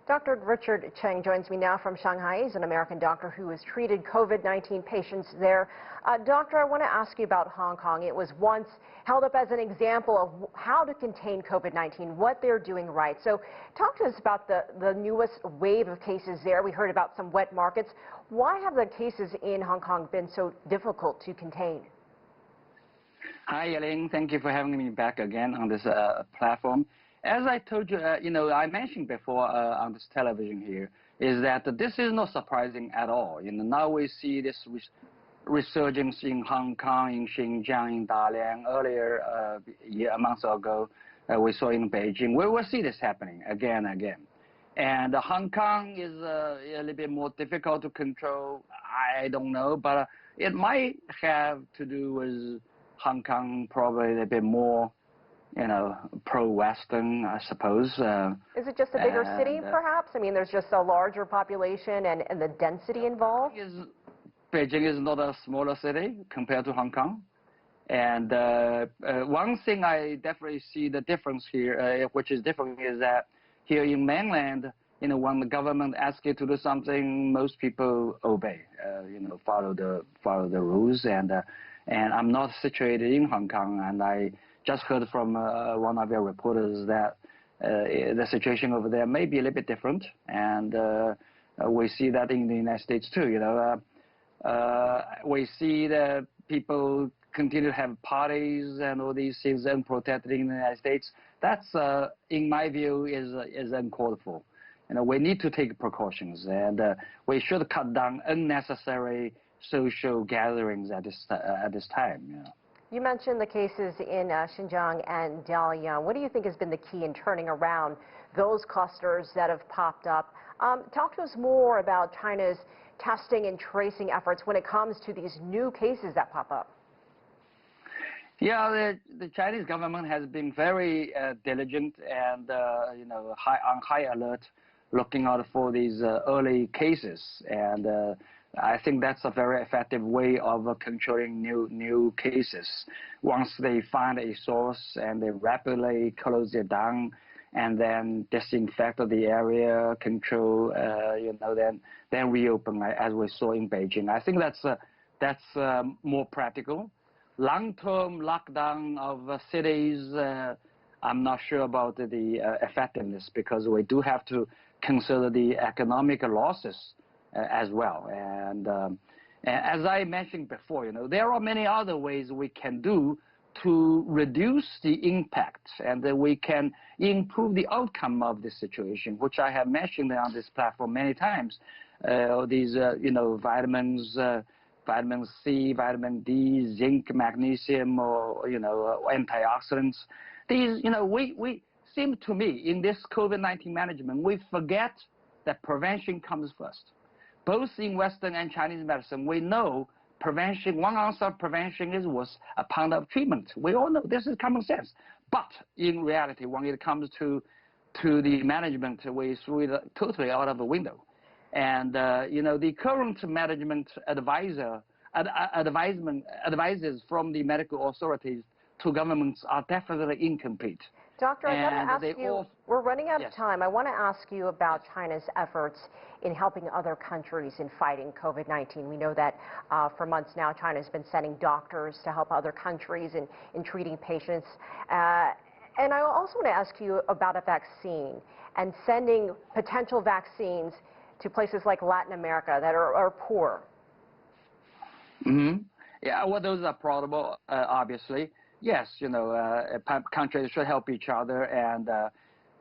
Dr. Richard Cheng joins me now from Shanghai. He's an American doctor who has treated COVID-19 patients there. Doctor, I want to ask you about Hong Kong. It was once held up as an example of how to contain COVID-19, what they're doing right. So talk to us about the newest wave of cases there. We heard about some wet markets. Why have the cases in Hong Kong been so difficult to contain? Hi, Elaine. Thank you for having me back again on this platform. As I told you, I mentioned before on this television here, is that this is not surprising at all. Now we see this resurgence in Hong Kong, in Xinjiang, in Dalian. Earlier, a month ago, we saw in Beijing. We will see this happening again and again. And Hong Kong is a little bit more difficult to control. I don't know, but it might have to do with Hong Kong probably a bit more, pro-Western, I suppose. Is it just a bigger city, perhaps? I mean, there's just a larger population and the density involved? Beijing is not a smaller city compared to Hong Kong. And one thing I definitely see the difference here, which is different, is that here in mainland, when the government asks you to do something, most people obey, follow the rules. And I'm not situated in Hong Kong, and I just heard from one of your reporters that the situation over there may be a little bit different, and we see that in the United States too. We see that people continue to have parties and all these things unprotected in the United States. That's, in my view, is uncalled for. We need to take precautions, and we should cut down unnecessary social gatherings at this time. You mentioned the cases in Xinjiang and Dalian. What do you think has been the key in turning around those clusters that have popped up? Talk to us more about China's testing and tracing efforts when it comes to these new cases that pop up. Yeah, the Chinese government has been very diligent and on high alert, looking out for these early cases, and I think that's a very effective way of controlling new cases. Once they find a source and they rapidly close it down and then disinfect the area, control, then reopen, as we saw in Beijing. I think that's more practical. Long-term lockdown of cities, I'm not sure about the effectiveness, because we do have to consider the economic losses as well. And as I mentioned before, there are many other ways we can do to reduce the impact, and that we can improve the outcome of this situation, which I have mentioned on this platform many times. These, vitamins, vitamin C, vitamin D, zinc, magnesium, or, antioxidants. These, we seem to me, in this COVID-19 management, we forget that prevention comes first. Both in Western and Chinese medicine, we know prevention, 1 ounce of prevention is worth a pound of treatment. We all know this is common sense. But in reality, when it comes to the management, we threw it totally out of the window. And, the current management advises from the medical authorities to governments are definitely incomplete. Doctor, I got to ask you, we're running out of time. I want to ask you about China's efforts in helping other countries in fighting COVID-19. We know that for months now, China's been sending doctors to help other countries in treating patients. And I also want to ask you about a vaccine and sending potential vaccines to places like Latin America that are poor. Mm-hmm. Yeah, well, those are probable, obviously. Yes, countries should help each other, and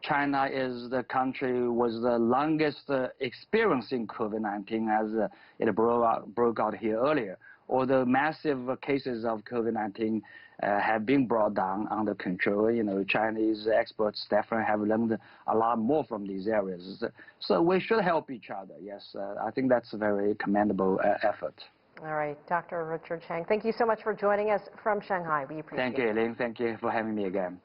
China is the country with the longest experiencing COVID-19 as it broke out here earlier. Although massive cases of COVID-19 have been brought down under control, Chinese experts definitely have learned a lot more from these areas. So we should help each other, yes. I think that's a very commendable effort. All right, Dr. Richard Cheng, thank you so much for joining us from Shanghai. We appreciate it. Thank you, Elaine. Thank you for having me again.